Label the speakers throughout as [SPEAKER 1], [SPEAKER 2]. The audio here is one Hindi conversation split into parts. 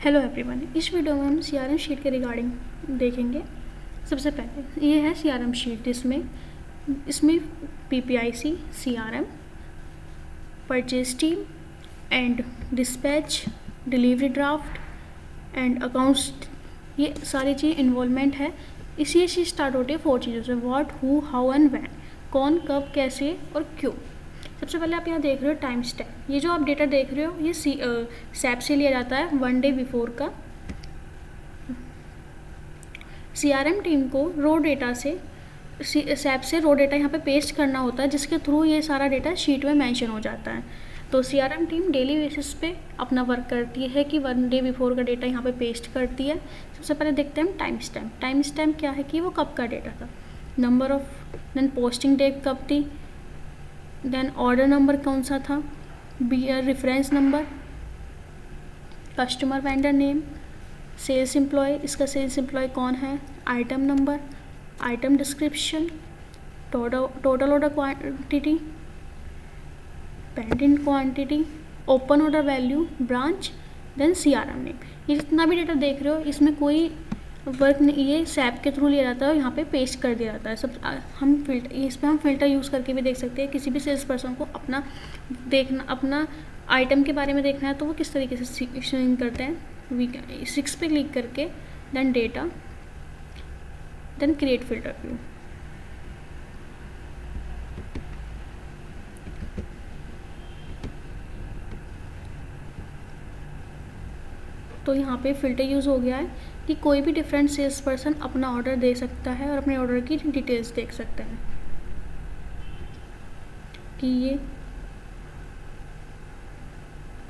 [SPEAKER 1] हेलो एवरीवन, इस वीडियो में हम सीआरएम शीट के रिगार्डिंग देखेंगे। सबसे पहले ये है सीआरएम शीट, इसमें PPIC, CRM, purchase team and dispatch, delivery draft and accounts, ये सारी चीज़ इन्वॉल्वमेंट है। इसी चीज़ स्टार्ट होती है 4 चीज़ों से: what, who, how and when. कौन, कब, कैसे और क्यों। सबसे पहले आप यहाँ देख रहे हो टाइम स्टैम्प। ये जो आप डेटा देख रहे हो ये सैप से लिया जाता है 1 डे बिफोर का। सीआरएम टीम को रो डेटा से सैप से रो डेटा यहाँ पे पेस्ट करना होता है, जिसके थ्रू ये सारा डेटा शीट में मेंशन हो जाता है। तो सीआरएम टीम डेली बेसिस पे अपना वर्क करती है कि 1 डे बिफोर का डेटा यहाँ पे पेस्ट करती है। सबसे पहले देखते हैं हम टाइम स्टैम्प। टाइम स्टैम्प क्या है कि वो कब का डेटा था, number of, then posting date कब थी, देन ऑर्डर नंबर कौन सा था, reference number, customer vendor name, sales employ, इसका सेल्स एम्प्लॉय कौन है, item number, item description, total order quantity, pending quantity, open order value, branch, then CRM name. ये जितना भी डेटा देख रहे हो इसमें कोई वर्क नहीं, ये सैप के थ्रू लिया जाता है और यहाँ पे पेस्ट कर दिया जाता है। सब हम फिल्टर, इस पर हम फिल्टर यूज़ करके भी देख सकते हैं। किसी भी सेल्स पर्सन को अपना आइटम के बारे में देखना है तो वो किस तरीके से शोइंग करते हैं। 6 पे क्लिक करके then data, then create filter view. तो यहाँ पे फिल्टर यूज़ हो गया है कि कोई भी डिफरेंट सेल्स पर्सन अपना ऑर्डर दे सकता है और अपने ऑर्डर की डिटेल्स देख सकते हैं कि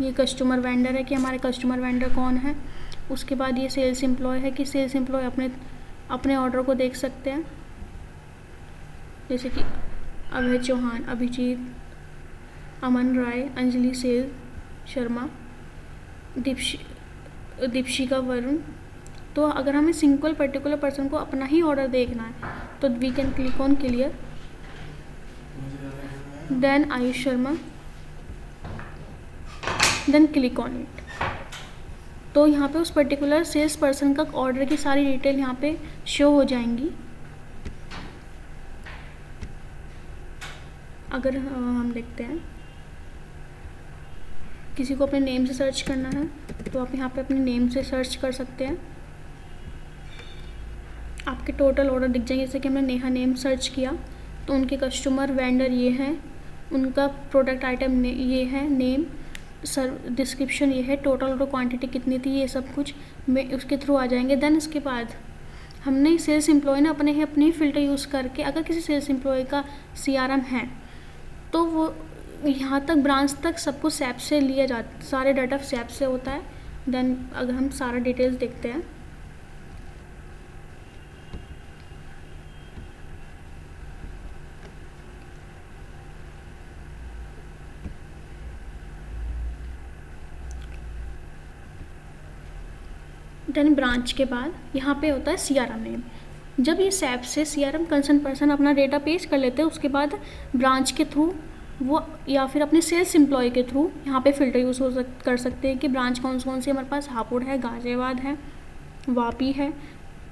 [SPEAKER 1] ये कस्टमर वेंडर है कि हमारे कस्टमर वेंडर कौन है। उसके बाद ये सेल्स एम्प्लॉय है कि सेल्स एम्प्लॉय अपने ऑर्डर को देख सकते हैं, जैसे कि अभय चौहान, अभिजीत, अमन राय, अंजलि सेल शर्मा, दीपशिका वरुण। तो अगर हमें सिंगल पर्टिकुलर पर्सन को अपना ही ऑर्डर देखना है तो we can click on clear, then Ayush Sharma, then click on it. तो यहाँ पे उस पर्टिकुलर सेल्स पर्सन का ऑर्डर की सारी डिटेल यहाँ पे शो हो जाएंगी। अगर हम देखते हैं किसी को अपने नेम से सर्च करना है तो आप यहाँ पे अपने नेम से सर्च कर सकते हैं। आपके टोटल ऑर्डर दिख जाएंगे। जैसे कि हमने नेहा नेम सर्च किया तो उनके कस्टमर वेंडर ये हैं, उनका प्रोडक्ट आइटम ये है, नेम, सर डिस्क्रिप्शन ये है, टोटल ऑर्डर क्वांटिटी कितनी थी, ये सब कुछ में उसके थ्रू आ जाएंगे। देन इसके बाद हमने सेल्स एम्प्लॉय ने अपने फ़िल्टर यूज़ करके, अगर किसी सेल्स एम्प्लॉय का सीआरएम है तो वो यहाँ तक ब्रांच तक सब कुछ सैप से लिया जाता, सारे डाटा सैप से होता है। देन अगर हम सारा डिटेल्स देखते हैं देन ब्रांच के बाद यहाँ पे होता है सीआरएम नेम। जब ये सैप से सीआरएम कंसर्न पर्सन अपना डेटा पेश कर लेते हैं उसके बाद ब्रांच के थ्रू वो या फिर अपने सेल्स एम्प्लॉय के थ्रू यहाँ पे फ़िल्टर यूज़ कर सकते हैं कि ब्रांच कौन सी हमारे पास हापुड़ है, गाजियाबाद है, वापी है,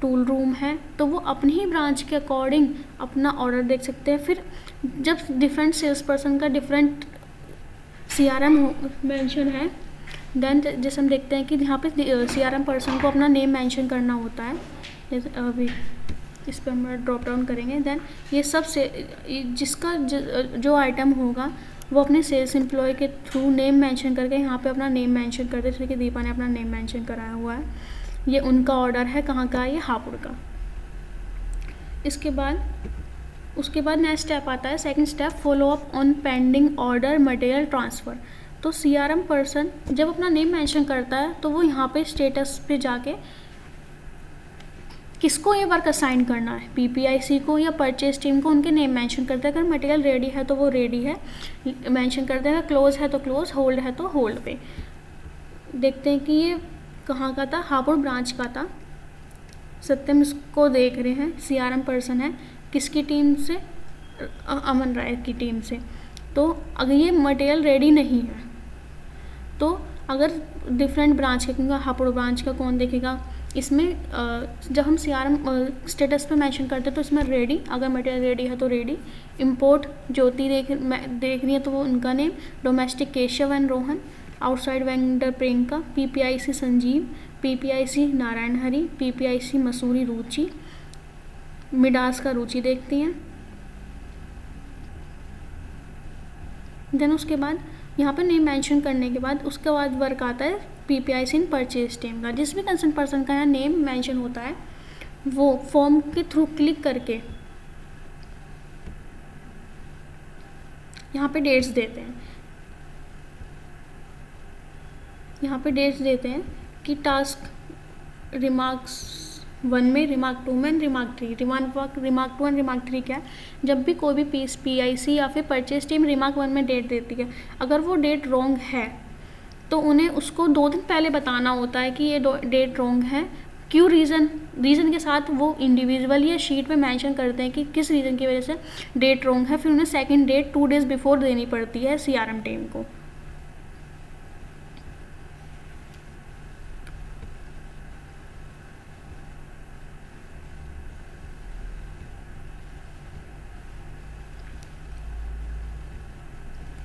[SPEAKER 1] टूल रूम है। तो वो अपनी ही ब्रांच के अकॉर्डिंग अपना ऑर्डर देख सकते हैं। फिर जब डिफरेंट सेल्स पर्सन का डिफरेंट सीआरएम मेंशन है, देन जैसे हम देखते हैं कि यहाँ पे सीआरएम पर्सन को अपना नेम मेंशन करना होता है। जैसे अभी इस पर हम ड्रॉप डाउन करेंगे, देन ये सब से जिसका जो आइटम होगा वो अपने सेल्स एम्प्लॉय के थ्रू नेम मेंशन करके यहाँ पे अपना नेम मेंशन करते हैं। जैसे कि दीपा ने अपना नेम मेंशन कराया हुआ है, ये उनका ऑर्डर है, कहाँ का है, ये हापुड़ का। उसके बाद नेक्स्ट स्टेप आता है, second step, follow up on pending order material transfer. तो सीआरएम पर्सन जब अपना नेम मेंशन करता है तो वो यहाँ पे स्टेटस पे जाके किसको ये वर्क असाइन करना है, पीपीआईसी को या परचेज टीम को, उनके नेम मेंशन करते हैं। अगर मटेरियल रेडी है तो वो रेडी है मेंशन करते हैं, क्लोज है तो क्लोज, होल्ड है तो होल्ड पे। देखते हैं कि ये कहाँ का था, हापुड़ ब्रांच का था। सत्यम इसको देख रहे हैं, सीआरएम पर्सन है, किसकी टीम से, अमन राय की टीम से। तो अगर ये मटेरियल रेडी नहीं है तो अगर डिफरेंट ब्रांच के, क्योंकि हापुड़ ब्रांच का कौन देखेगा इसमें, जब हम CRM स्टेटस पे मेंशन करते हैं तो इसमें रेडी, अगर मटेरियल रेडी है तो रेडी। इंपोर्ट ज्योति देख रही है तो वो उनका name, domestic Keshav and Rohan, outside vendor Priyanka, PPIC Sanjeev, PPIC Narayan Hari, PPIC Mussoorie Ruchi, Midas का रुचि देखती हैं। देन उसके बाद यहाँ पे नेम मेंशन करने के बाद उसके बाद वर्क आता है PPIC इन परचेज टीम का। जिस भी कंसर्न पर्सन का यहाँ नेम मेंशन होता है वो फॉर्म के थ्रू क्लिक करके यहाँ पे डेट्स देते हैं, यहाँ पे डेट्स देते हैं कि टास्क रिमार्क्स 1 में, रिमार्क 2 में, रिमार्क 3। रिमार्क 2 एंड रिमार्क 3 क्या है, जब भी कोई भी PIC या फिर परचेज टीम रिमार्क 1 में डेट देती है, अगर वो डेट रॉन्ग है तो उन्हें उसको 2 दिन पहले बताना होता है कि ये डेट रॉन्ग है, क्यों, रीज़न के साथ वो इंडिविजुअल या शीट पे मेंशन करते हैं कि किस रीज़न की वजह से डेट रॉन्ग है। फिर उन्हें सेकंड डेट 2 डेज़ बिफोर देनी पड़ती है CRM टीम को।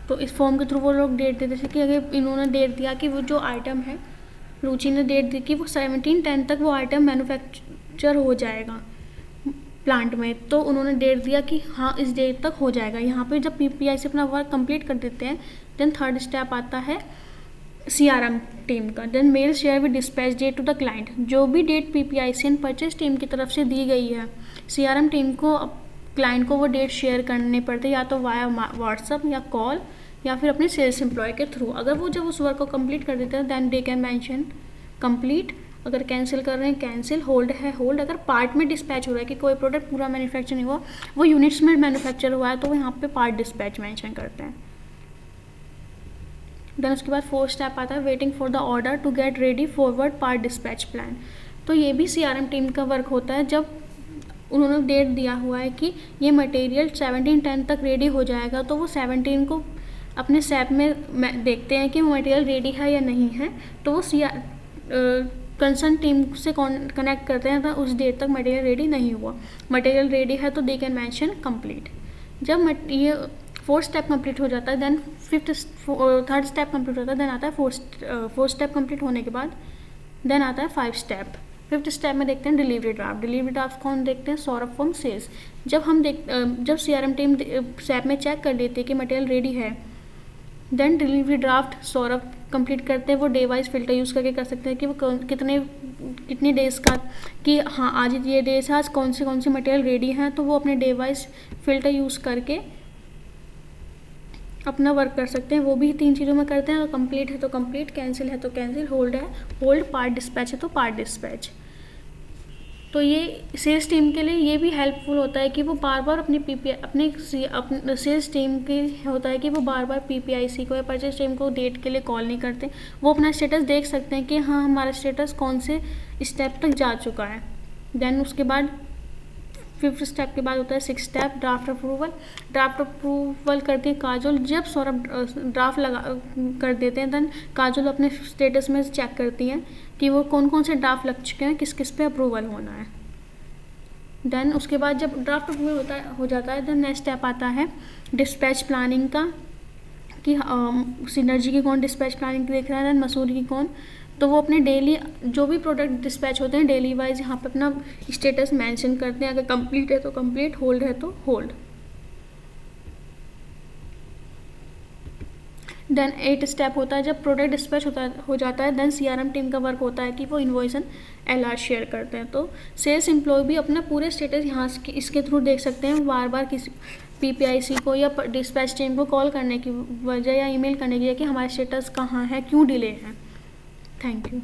[SPEAKER 1] तो इस फॉर्म के थ्रू वो लोग डेट देते, जैसे कि अगर इन्होंने डेट दिया कि वो जो आइटम है, रुचि ने डेट दी कि वो 17/10 तक वो आइटम मैन्युफैक्चर हो जाएगा प्लांट में, तो उन्होंने डेट दिया कि हाँ इस डेट तक हो जाएगा। यहाँ पे जब PPIC अपना वर्क कंप्लीट कर देते हैं, देन थर्ड स्टेप आता है CRM टीम का। Then mail share with dispatch date to the client. जो भी date PPIC and purchase team की तरफ से दी गई है, CRM टीम को क्लाइंट को वो डेट शेयर करने पड़ते, या तो वाया व्हाट्सअप या कॉल या फिर अपने सेल्स एम्प्लॉय के थ्रू। अगर वो जब उस वर्क को कंप्लीट कर देते हैं then they can mention complete, अगर कैंसिल कर रहे हैं कैंसिल, होल्ड है होल्ड। अगर पार्ट में डिस्पैच हो रहा है कि कोई प्रोडक्ट पूरा मैन्युफैक्चर नहीं हुआ, वो यूनिट्स में मैन्युफैक्चर हुआ है, तो वो यहाँ पे पार्ट डिस्पैच मेंशन करते हैं। देन उसके बाद 4th स्टेप आता है waiting for the order to get ready forward part dispatch plan. तो ये भी CRM टीम का वर्क होता है। जब उन्होंने डेट दिया हुआ है कि ये मटेरियल 17/10 तक रेडी हो जाएगा, तो वो 17 को अपने सैप में देखते हैं कि मटेरियल रेडी है या नहीं है, तो वो कंसर्न टीम से कनेक्ट करते हैं तो उस डेट तक मटेरियल रेडी नहीं हुआ। मटेरियल रेडी है तो दे कैन मेंशन कंप्लीट। जब ये 4th स्टेप कंप्लीट हो जाता है, देन 3rd स्टेप कंप्लीट होता है, देन आता है 4th स्टेप कंप्लीट होने के बाद देन आता है 5th स्टेप। 5th स्टेप में देखते हैं डिलीवरी ड्राफ्ट। डिलीवरी ड्राफ्ट कौन देखते हैं, सौरभ फ्रॉम सेल्स। जब CRM टीम सैप में चेक कर लेती है कि मटेरियल रेडी है, then delivery draft Saurabh complete करते हैं। वो डे वाइज फिल्टर यूज़ करके कर सकते हैं कि वो कितनी डेज़ का, कि हाँ आज ये डेज है, आज कौन सी मटेरियल रेडी हैं, तो वो अपने डे वाइज फिल्टर यूज़ करके अपना वर्क कर सकते हैं। वो भी 3 चीज़ों में करते हैं, कंप्लीट है तो कंप्लीट, कैंसिल है तो कैंसिल, होल्ड है होल्ड, पार्ट डिस्पैच है तो पार्ट डिस्पैच। तो ये सेल्स टीम के लिए ये भी हेल्पफुल होता है कि वो बार बार अपने सेल्स टीम के होता है कि वो बार बार PPIC को या परचेज टीम को डेट के लिए कॉल नहीं करते। वो अपना स्टेटस देख सकते हैं कि हाँ हमारा स्टेटस कौन से स्टेप तक जा चुका है। देन उसके बाद 5th स्टेप के बाद होता है 6th step draft approval. Draft approval करती है काजोल। जब सौरभ ड्राफ्ट कर देते हैं, देन काजोल अपने स्टेटस में चेक करती हैं कि वो कौन से ड्राफ्ट लग चुके हैं, किस पे अप्रूवल होना है। देन उसके बाद जब ड्राफ्ट अप्रूवल हो जाता है, देन नेक्स्ट स्टेप आता है डिस्पैच प्लानिंग का, कि सिनर्जी की कौन डिस्पैच प्लानिंग देख रहा है, देन मसूरी की कौन। तो वो अपने डेली जो भी प्रोडक्ट डिस्पैच होते हैं डेली वाइज यहाँ पे अपना स्टेटस मेंशन करते हैं। अगर कंप्लीट है तो कंप्लीट, होल्ड है तो होल्ड। देन 8th स्टेप होता है जब प्रोडक्ट डिस्पैच हो जाता है, देन CRM टीम का वर्क होता है कि वो इनवॉइस एंड LR शेयर करते हैं। तो सेल्स एम्प्लॉय भी अपना पूरे स्टेटस यहाँ इसके थ्रू देख सकते हैं। बार बार किसी PPIC को या डिस्पैच टीम को कॉल करने की वजह या ईमेल करने की वजह कि हमारा स्टेटस कहाँ है, क्यों डिले है। Thank you.